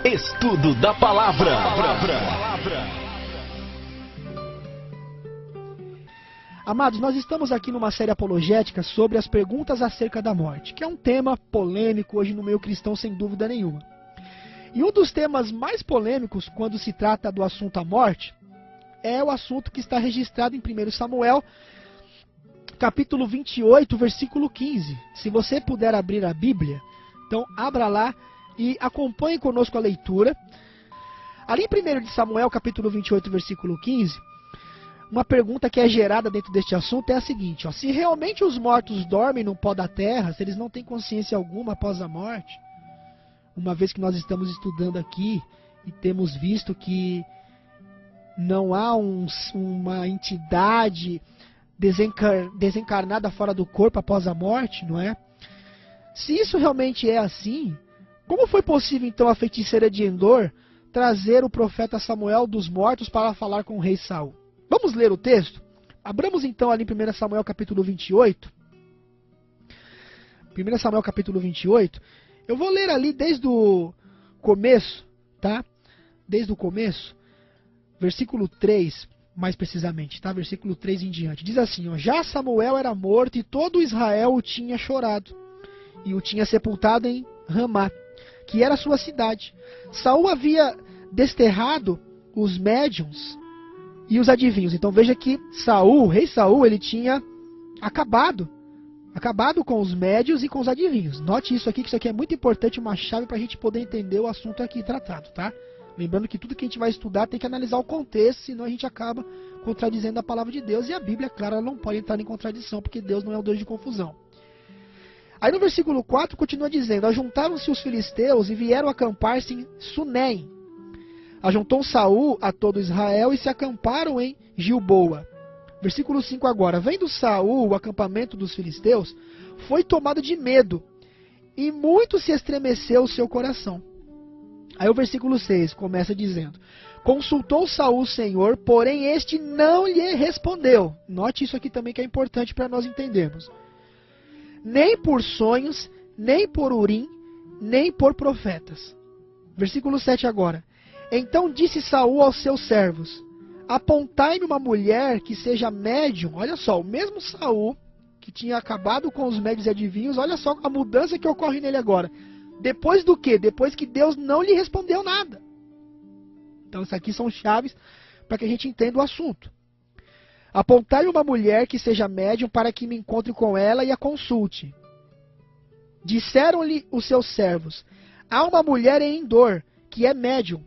Estudo da Palavra. Amados, nós estamos aqui numa série apologética sobre as perguntas acerca da morte, que é um tema polêmico hoje no meio cristão, sem dúvida nenhuma. E um dos temas mais polêmicos quando se trata do assunto a morte é o assunto que está registrado em 1 Samuel, capítulo 28, versículo 15. Se você puder abrir a Bíblia, então abra lá e acompanhe conosco a leitura. Ali em 1 Samuel, capítulo 28, versículo 15, uma pergunta que é gerada dentro deste assunto é a seguinte: se realmente os mortos dormem no pó da terra, se eles não têm consciência alguma após a morte, uma vez que nós estamos estudando aqui e temos visto que não há uma entidade desencarnada fora do corpo após a morte, não é? Se isso realmente é assim, como foi possível então a feiticeira de Endor trazer o profeta Samuel dos mortos para falar com o rei Saul? Vamos ler o texto? Abramos então ali em 1 Samuel capítulo 28. 1 Samuel capítulo 28. Eu vou ler ali desde o começo, tá? Desde o começo, versículo 3, mais precisamente, tá? Versículo 3 em diante. Diz assim, ó: já Samuel era morto e todo Israel o tinha chorado, e o tinha sepultado em Ramá, que era a sua cidade. Saul havia desterrado os médiuns e os adivinhos. Então veja que Saul, o rei Saul, ele tinha acabado com os médiuns e com os adivinhos. Note isso aqui, que isso aqui é muito importante, uma chave para a gente poder entender o assunto aqui tratado, tá? Lembrando que tudo que a gente vai estudar tem que analisar o contexto, senão a gente acaba contradizendo a palavra de Deus. E a Bíblia, claro, ela não pode entrar em contradição, porque Deus não é o Deus de confusão. Aí no versículo 4 continua dizendo: ajuntaram-se os filisteus e vieram acampar-se em Sunem. Ajuntou Saul a todo Israel e se acamparam em Gilboa. Versículo 5 agora. Vendo Saul o acampamento dos filisteus, foi tomado de medo, e muito se estremeceu o seu coração. Aí o versículo 6 começa dizendo: consultou Saul o Senhor, porém este não lhe respondeu. Note isso aqui também que é importante para nós entendermos. Nem por sonhos, nem por Urim, nem por profetas. Versículo 7 agora. Então disse Saul aos seus servos: apontai-me uma mulher que seja médium. Olha só, o mesmo Saul que tinha acabado com os médios e adivinhos, olha só a mudança que ocorre nele agora. Depois do quê? Depois que Deus não lhe respondeu nada. Então isso aqui são chaves para que a gente entenda o assunto. Apontai-me uma mulher que seja médium para que me encontre com ela e a consulte. Disseram-lhe os seus servos: há uma mulher em Endor que é médium.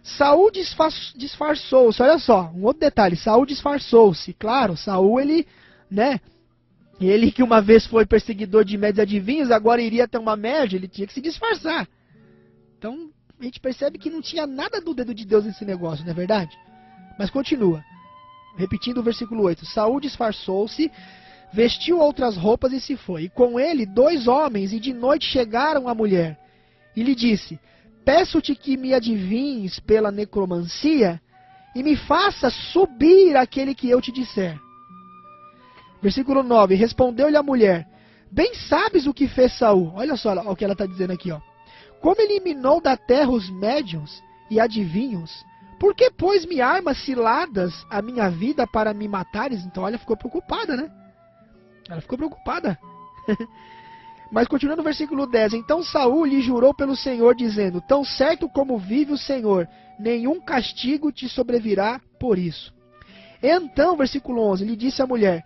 Saul disfarçou-se. Olha só, um outro detalhe. Saul disfarçou-se. Claro, Saul, ele que uma vez foi perseguidor de médios e adivinhos, agora iria ter uma média, ele tinha que se disfarçar. Então, a gente percebe que não tinha nada do dedo de Deus nesse negócio, não é verdade? Mas continua. Repetindo o versículo 8. Saul disfarçou-se, vestiu outras roupas e se foi. E com ele 2 homens, e de noite chegaram à mulher. E lhe disse: peço-te que me adivinhes pela necromancia e me faça subir aquele que eu te disser. Versículo 9. Respondeu-lhe a mulher: bem sabes o que fez Saul. Olha só o que ela está dizendo aqui, ó. Como eliminou da terra os médiuns e adivinhos, por que pôs me armas ciladas a minha vida para me matares? Então ela ficou preocupada, né? Ela ficou preocupada. Mas continuando no versículo 10. Então Saul lhe jurou pelo Senhor, dizendo: tão certo como vive o Senhor, nenhum castigo te sobrevirá por isso. Então, versículo 11, lhe disse a mulher: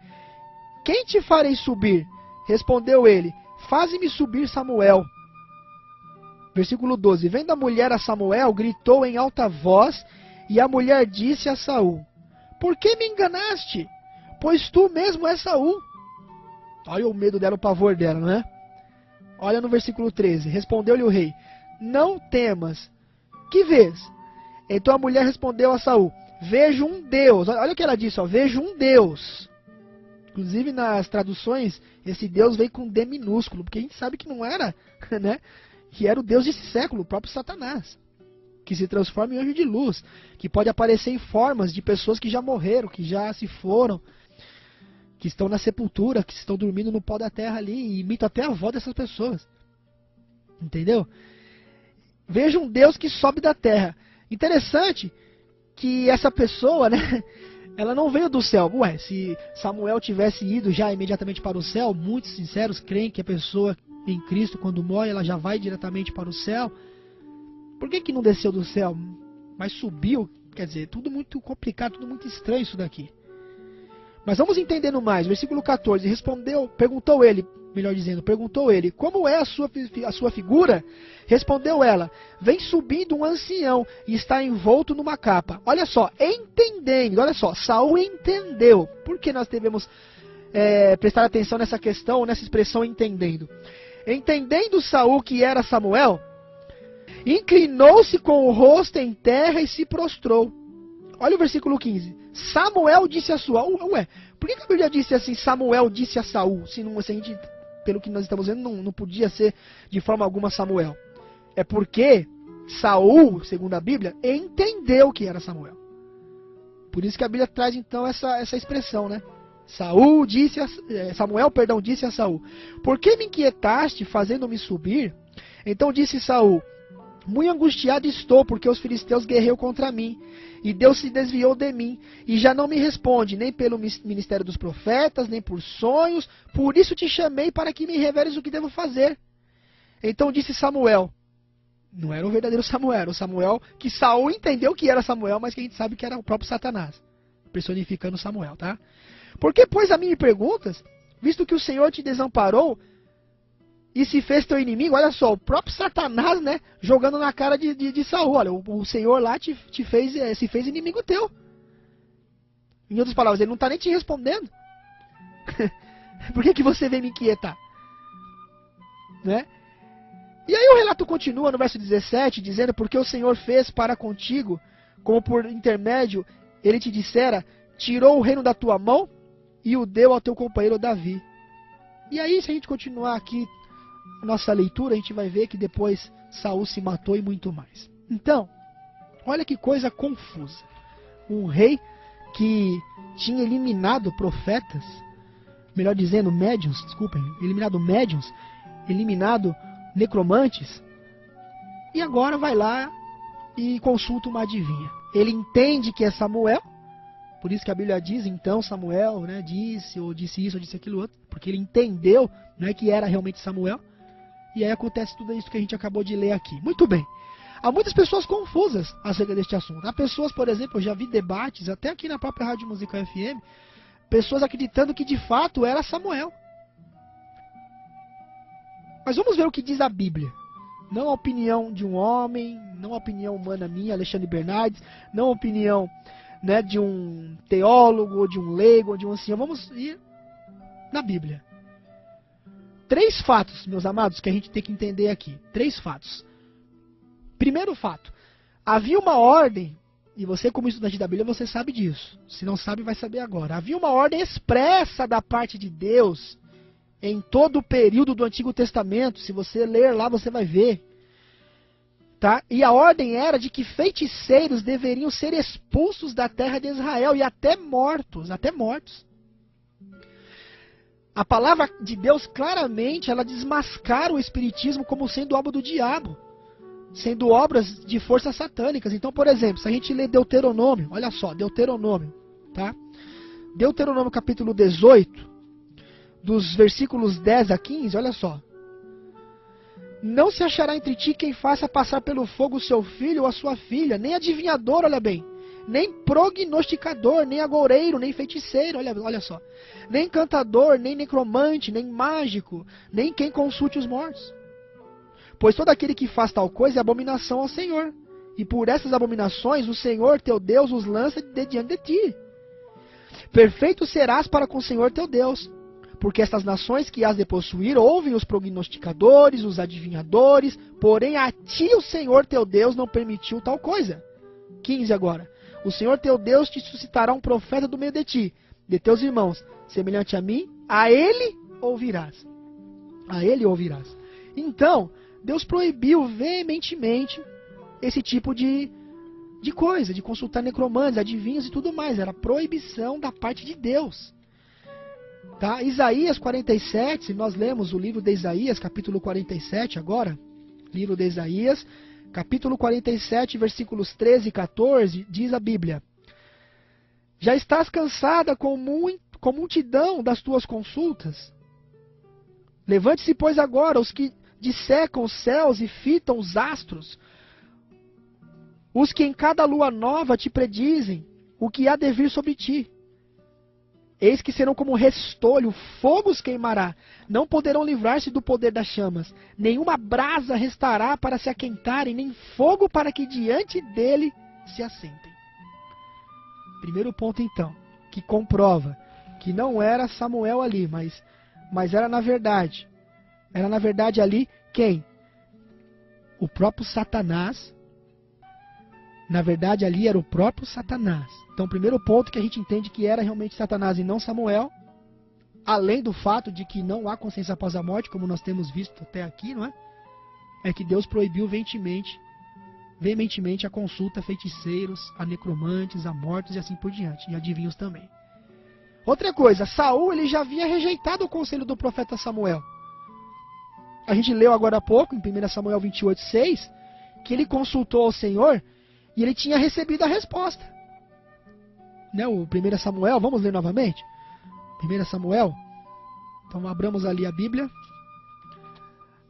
quem te farei subir? Respondeu ele: faze-me subir Samuel. Versículo 12. Vendo a mulher a Samuel, gritou em alta voz, e a mulher disse a Saul: por que me enganaste? Pois tu mesmo és Saul. Olha o medo dela, o pavor dela, não é? Olha no versículo 13. Respondeu-lhe o rei: não temas. Que vês? Então a mulher respondeu a Saul: vejo um Deus. Olha o que ela disse, ó. Vejo um Deus. Inclusive nas traduções, esse Deus veio com D minúsculo, porque a gente sabe que não era, né? Que era o Deus desse século, o próprio Satanás, que se transforma em anjo de luz, que pode aparecer em formas de pessoas que já morreram, que já se foram, que estão na sepultura, que estão dormindo no pó da terra ali, e imita até a voz dessas pessoas. Entendeu? vejo um Deus que sobe da terra. Interessante que essa pessoa, né, ela não veio do céu. Ué, se Samuel tivesse ido já imediatamente para o céu, muitos sinceros creem que a pessoa em Cristo, quando morre, ela já vai diretamente para o céu. Por que não desceu do céu, mas subiu? Quer dizer, tudo muito complicado, tudo muito estranho isso daqui. Mas vamos entendendo mais. Versículo 14. Perguntou ele, como é a sua figura? Respondeu ela, vem subindo um ancião e está envolto numa capa. Olha só, Saul entendeu. Por que nós devemos prestar atenção nessa questão, nessa expressão entendendo? Entendendo Saul que era Samuel, inclinou-se com o rosto em terra e se prostrou. Olha o versículo 15. Samuel disse a Saul. Ué, por que a Bíblia disse assim, Samuel disse a Saul? Se a gente, pelo que nós estamos vendo, não podia ser de forma alguma Samuel. É porque Saul, segundo a Bíblia, entendeu que era Samuel. Por isso que a Bíblia traz então essa expressão, né? Samuel disse a Saul, por que me inquietaste fazendo-me subir? Então disse Saul, muito angustiado estou, porque os filisteus guerreiam contra mim, e Deus se desviou de mim, e já não me responde, nem pelo ministério dos profetas, nem por sonhos, por isso te chamei para que me reveles o que devo fazer. Então disse Samuel, não era o verdadeiro Samuel, era o Samuel que Saul entendeu que era Samuel, mas que a gente sabe que era o próprio Satanás, personificando Samuel, tá? Por que, pois, a mim me perguntas, visto que o Senhor te desamparou, e se fez teu inimigo? Olha só, o próprio Satanás, né, jogando na cara de Saul. Olha, o Senhor lá se fez inimigo teu. Em outras palavras, ele não está nem te respondendo. Por que você vem me inquietar? Né? E aí o relato continua no verso 17, dizendo, porque o Senhor fez para contigo, como por intermédio ele te dissera, tirou o reino da tua mão e o deu ao teu companheiro Davi. E aí, se a gente continuar aqui nossa leitura, a gente vai ver que depois Saul se matou e muito mais. Então, olha que coisa confusa. Um rei que tinha eliminado profetas, melhor dizendo, eliminado necromantes, e agora vai lá e consulta uma adivinha. Ele entende que é Samuel, por isso que a Bíblia diz, então Samuel, né, disse isso, ou disse aquilo outro, porque ele entendeu, né, que era realmente Samuel. E aí acontece tudo isso que a gente acabou de ler aqui. Muito bem. Há muitas pessoas confusas acerca deste assunto. Há pessoas, por exemplo, eu já vi debates, até aqui na própria Rádio Musical FM, pessoas acreditando que de fato era Samuel. Mas vamos ver o que diz a Bíblia. Não a opinião de um homem, não a opinião humana minha, Alexandre Bernardes, não a opinião, né, de um teólogo, de um leigo, de um ancião. Vamos ir na Bíblia. 3 fatos, meus amados, que a gente tem que entender aqui. 3 fatos. Primeiro fato. Havia uma ordem, e você como estudante da Bíblia, você sabe disso. Se não sabe, vai saber agora. Havia uma ordem expressa da parte de Deus em todo o período do Antigo Testamento. Se você ler lá, você vai ver. Tá? E a ordem era de que feiticeiros deveriam ser expulsos da terra de Israel e até mortos. A palavra de Deus claramente ela desmascara o espiritismo como sendo obra do diabo, sendo obras de forças satânicas. Então, por exemplo, se a gente lê Deuteronômio, olha só, Deuteronômio, tá? Deuteronômio capítulo 18, dos versículos 10 a 15, olha só. Não se achará entre ti quem faça passar pelo fogo o seu filho ou a sua filha, nem adivinhador, olha bem, nem prognosticador, nem agoureiro, nem feiticeiro, olha só, nem cantador, nem necromante, nem mágico, nem quem consulte os mortos. Pois todo aquele que faz tal coisa é abominação ao Senhor, e por essas abominações o Senhor teu Deus os lança de diante de ti. Perfeito serás para com o Senhor teu Deus, porque estas nações que has de possuir ouvem os prognosticadores, os adivinhadores, porém a ti o Senhor teu Deus não permitiu tal coisa. 15 agora. O Senhor teu Deus te suscitará um profeta do meio de ti, de teus irmãos, semelhante a mim, a ele ouvirás. A ele ouvirás. Então, Deus proibiu veementemente esse tipo de coisa, de consultar necromantes, adivinhos e tudo mais. Era proibição da parte de Deus. Tá? Isaías 47, se nós lemos o livro de Isaías, capítulo 47 agora, livro de Isaías, capítulo 47, versículos 13 e 14, diz a Bíblia: já estás cansada com multidão das tuas consultas? Levante-se, pois, agora os que dissecam os céus e fitam os astros, os que em cada lua nova te predizem o que há de vir sobre ti. Eis que serão como restolho, fogo os queimará, não poderão livrar-se do poder das chamas, nenhuma brasa restará para se aquentarem, nem fogo para que diante dele se assentem. Primeiro ponto, então, que comprova que não era Samuel ali, mas era na verdade ali quem? O próprio Satanás. Na verdade ali era o próprio Satanás. Então o primeiro ponto que a gente entende que era realmente Satanás e não Samuel, além do fato de que não há consciência após a morte, como nós temos visto até aqui, não é? É que Deus proibiu veementemente a consulta a feiticeiros, a necromantes, a mortos e assim por diante, e adivinhos também. Outra coisa, Saul ele já havia rejeitado o conselho do profeta Samuel. A gente leu agora há pouco, em 1 Samuel 28:6, que ele consultou ao Senhor e ele tinha recebido a resposta. Né? O 1 Samuel, vamos ler novamente? 1 Samuel, então abramos ali a Bíblia.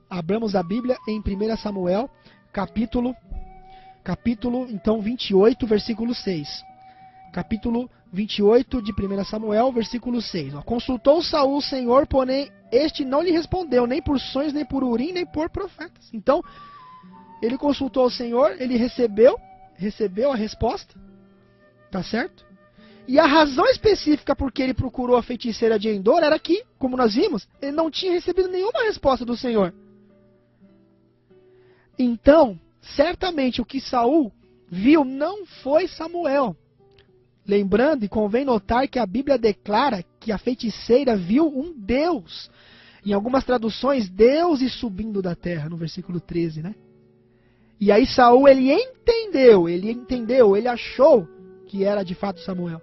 Abramos a Bíblia em 1 Samuel, capítulo então 28, versículo 6. Capítulo 28 de 1 Samuel, versículo 6. Consultou Saul o Senhor, porém este não lhe respondeu, nem por sonhos, nem por Urim, nem por profetas. Então, ele consultou o Senhor, ele recebeu a resposta, tá certo? E a razão específica por que ele procurou a feiticeira de Endor era que, como nós vimos, ele não tinha recebido nenhuma resposta do Senhor. Então, certamente o que Saul viu não foi Samuel. Lembrando, e convém notar que a Bíblia declara que a feiticeira viu um Deus. Em algumas traduções, deuses subindo da terra, no versículo 13, né? E aí Saul, ele achou que era de fato Samuel.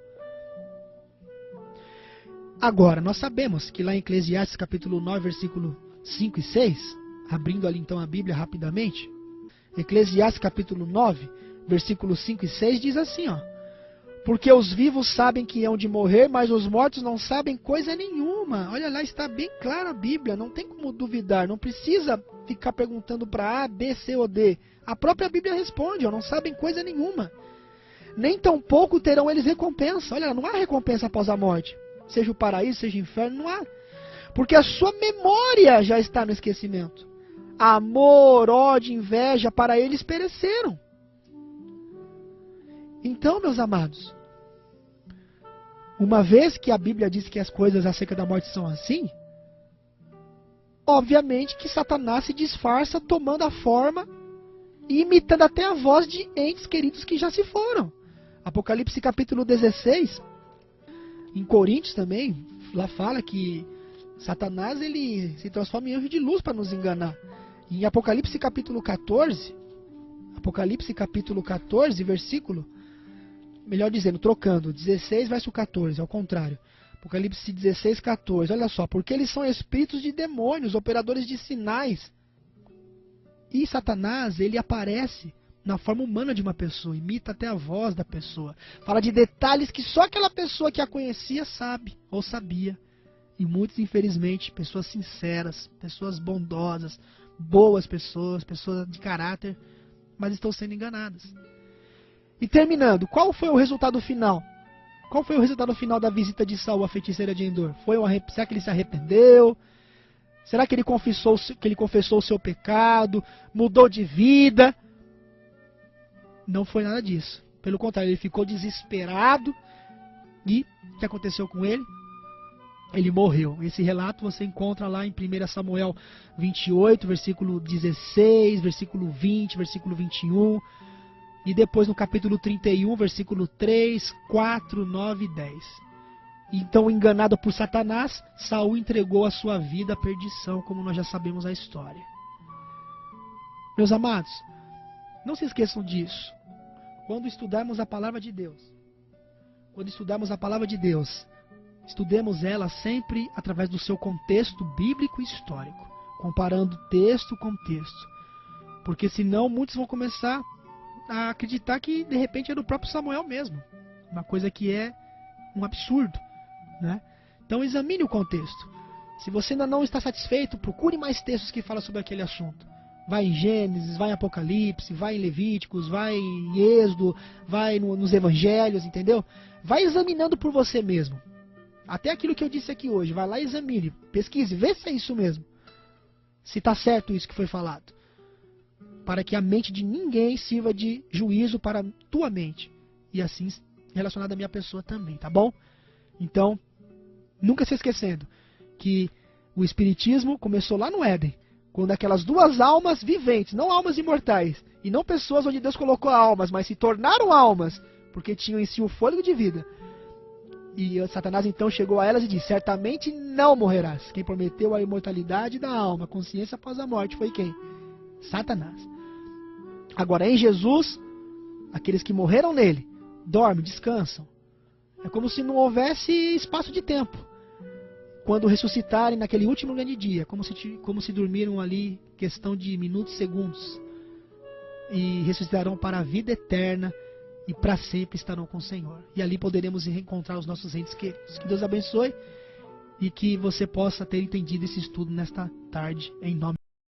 Agora, nós sabemos que lá em Eclesiastes capítulo 9, versículo 5 e 6, abrindo ali então a Bíblia rapidamente, Eclesiastes capítulo 9, versículos 5 e 6 diz assim, ó: porque os vivos sabem que hão de morrer, mas os mortos não sabem coisa nenhuma. Olha lá, está bem clara a Bíblia, não tem como duvidar, não precisa ficar perguntando para A, B, C ou D. A própria Bíblia responde, ó, não sabem coisa nenhuma. Nem tampouco terão eles recompensa. Olha, não há recompensa após a morte. Seja o paraíso, seja o inferno, não há. Porque a sua memória já está no esquecimento. Amor, ódio, inveja, para eles pereceram. Então, meus amados, uma vez que a Bíblia diz que as coisas acerca da morte são assim, obviamente que Satanás se disfarça tomando a forma e imitando até a voz de entes queridos que já se foram. Apocalipse capítulo 16, em Coríntios também, lá fala que Satanás ele se transforma em anjo de luz para nos enganar. E em Apocalipse capítulo 14, versículo, melhor dizendo, trocando, 16 verso 14, ao contrário. Apocalipse 16, 14, olha só, porque eles são espíritos de demônios, operadores de sinais. E Satanás, ele aparece na forma humana de uma pessoa, imita até a voz da pessoa. Fala de detalhes que só aquela pessoa que a conhecia sabe, ou sabia. E muitos, infelizmente, pessoas sinceras, pessoas bondosas, boas pessoas, pessoas de caráter, mas estão sendo enganadas. E terminando, qual foi o resultado final? Qual foi o resultado final da visita de Saul à feiticeira de Endor? Será que ele se arrependeu? Será que ele confessou o seu pecado? Mudou de vida? Não foi nada disso. Pelo contrário, ele ficou desesperado. E o que aconteceu com ele? Ele morreu. Esse relato você encontra lá em 1 Samuel 28, versículo 16, versículo 20, versículo 21. E depois no capítulo 31, versículo 3, 4, 9 e 10. Então, enganado por Satanás, Saul entregou a sua vida à perdição, como nós já sabemos a história. Meus amados, não se esqueçam disso. Quando estudarmos a palavra de Deus, estudemos ela sempre através do seu contexto bíblico e histórico, comparando texto com texto. Porque senão muitos vão começar a acreditar que de repente é do próprio Samuel mesmo. Uma coisa que é um absurdo, né? Então examine o contexto. Se você ainda não está satisfeito, procure mais textos que falam sobre aquele assunto. Vai em Gênesis, vai em Apocalipse, vai em Levíticos, vai em Êxodo, vai nos Evangelhos, entendeu? Vai examinando por você mesmo. Até aquilo que eu disse aqui hoje, vai lá e examine, pesquise, vê se é isso mesmo. Se está certo isso que foi falado. Para que a mente de ninguém sirva de juízo para a tua mente. E assim relacionado à minha pessoa também, tá bom? Então, nunca se esquecendo que o Espiritismo começou lá no Éden, quando aquelas duas almas viventes, não almas imortais, e não pessoas onde Deus colocou almas, mas se tornaram almas, porque tinham em si o fôlego de vida. E Satanás então chegou a elas e disse: certamente não morrerás. Quem prometeu a imortalidade da alma, a consciência após a morte, foi quem? Satanás. Agora, em Jesus, aqueles que morreram nele, dormem, descansam. É como se não houvesse espaço de tempo. Quando ressuscitarem naquele último grande dia, como se dormiram ali, questão de minutos, segundos. E ressuscitarão para a vida eterna e para sempre estarão com o Senhor. E ali poderemos reencontrar os nossos entes queridos. Que Deus abençoe e que você possa ter entendido esse estudo nesta tarde, em nome